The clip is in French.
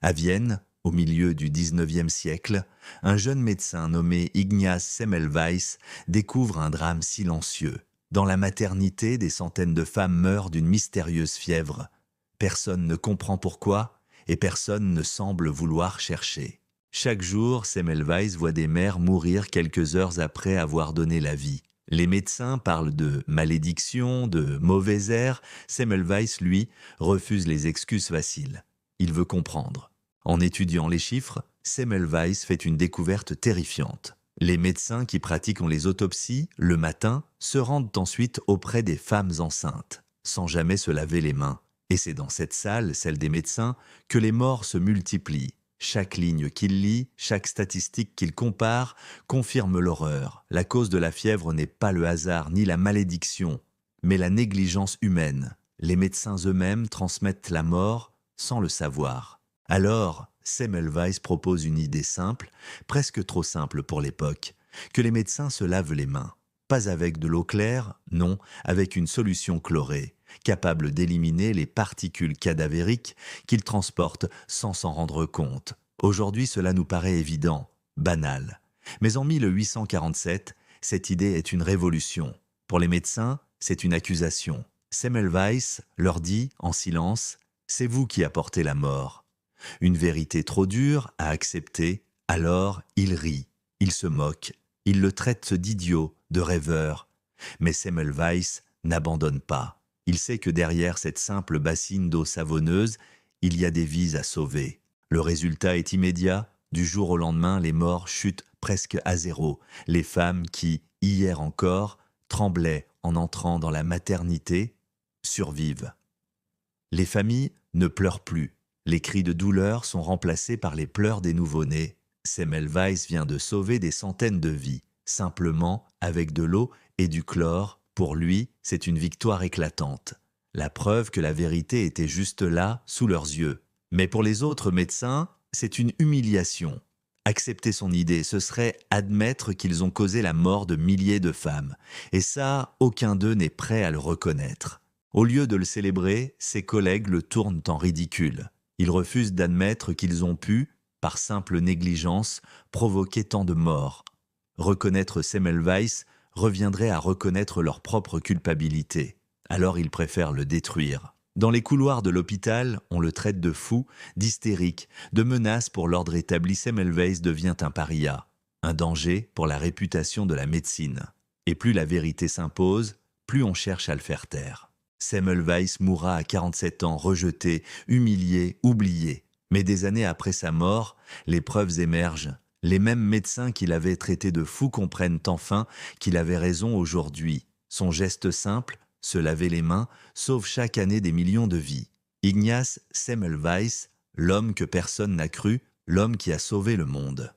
À Vienne, au milieu du XIXe siècle, un jeune médecin nommé Ignaz Semmelweis découvre un drame silencieux. Dans la maternité, des centaines de femmes meurent d'une mystérieuse fièvre. Personne ne comprend pourquoi et personne ne semble vouloir chercher. Chaque jour, Semmelweis voit des mères mourir quelques heures après avoir donné la vie. Les médecins parlent de malédiction, de mauvais air. Semmelweis, lui, refuse les excuses faciles. Il veut comprendre. En étudiant les chiffres, Semmelweis fait une découverte terrifiante. Les médecins qui pratiquent les autopsies, le matin, se rendent ensuite auprès des femmes enceintes, sans jamais se laver les mains. Et c'est dans cette salle, celle des médecins, que les morts se multiplient. Chaque ligne qu'il lit, chaque statistique qu'il compare, confirme l'horreur. La cause de la fièvre n'est pas le hasard ni la malédiction, mais la négligence humaine. Les médecins eux-mêmes transmettent la mort sans le savoir. Alors, Semmelweis propose une idée simple, presque trop simple pour l'époque, que les médecins se lavent les mains. Pas avec de l'eau claire, non, avec une solution chlorée, capable d'éliminer les particules cadavériques qu'ils transportent sans s'en rendre compte. Aujourd'hui, cela nous paraît évident, banal. Mais en 1847, cette idée est une révolution. Pour les médecins, c'est une accusation. Semmelweis leur dit, en silence, « C'est vous qui apportez la mort ». Une vérité trop dure à accepter, alors il rit, il se moque, il le traite d'idiot, de rêveur. Mais Semmelweis n'abandonne pas. Il sait que derrière cette simple bassine d'eau savonneuse, il y a des vies à sauver. Le résultat est immédiat. Du jour au lendemain, les morts chutent presque à zéro. Les femmes qui, hier encore, tremblaient en entrant dans la maternité, survivent. Les familles ne pleurent plus. Les cris de douleur sont remplacés par les pleurs des nouveau-nés. Semmelweis vient de sauver des centaines de vies, simplement avec de l'eau et du chlore. Pour lui, c'est une victoire éclatante. La preuve que la vérité était juste là, sous leurs yeux. Mais pour les autres médecins, c'est une humiliation. Accepter son idée, ce serait admettre qu'ils ont causé la mort de milliers de femmes. Et ça, aucun d'eux n'est prêt à le reconnaître. Au lieu de le célébrer, ses collègues le tournent en ridicule. Ils refusent d'admettre qu'ils ont pu, par simple négligence, provoquer tant de morts. Reconnaître Semmelweis reviendrait à reconnaître leur propre culpabilité. Alors ils préfèrent le détruire. Dans les couloirs de l'hôpital, on le traite de fou, d'hystérique, de menace pour l'ordre établi. Semmelweis devient un paria, un danger pour la réputation de la médecine. Et plus la vérité s'impose, plus on cherche à le faire taire. Semmelweis mourra à 47 ans, rejeté, humilié, oublié. Mais des années après sa mort, les preuves émergent. Les mêmes médecins qui l'avaient traité de fou comprennent enfin qu'il avait raison aujourd'hui. Son geste simple, se laver les mains, sauve chaque année des millions de vies. Ignaz Semmelweis, l'homme que personne n'a cru, l'homme qui a sauvé le monde.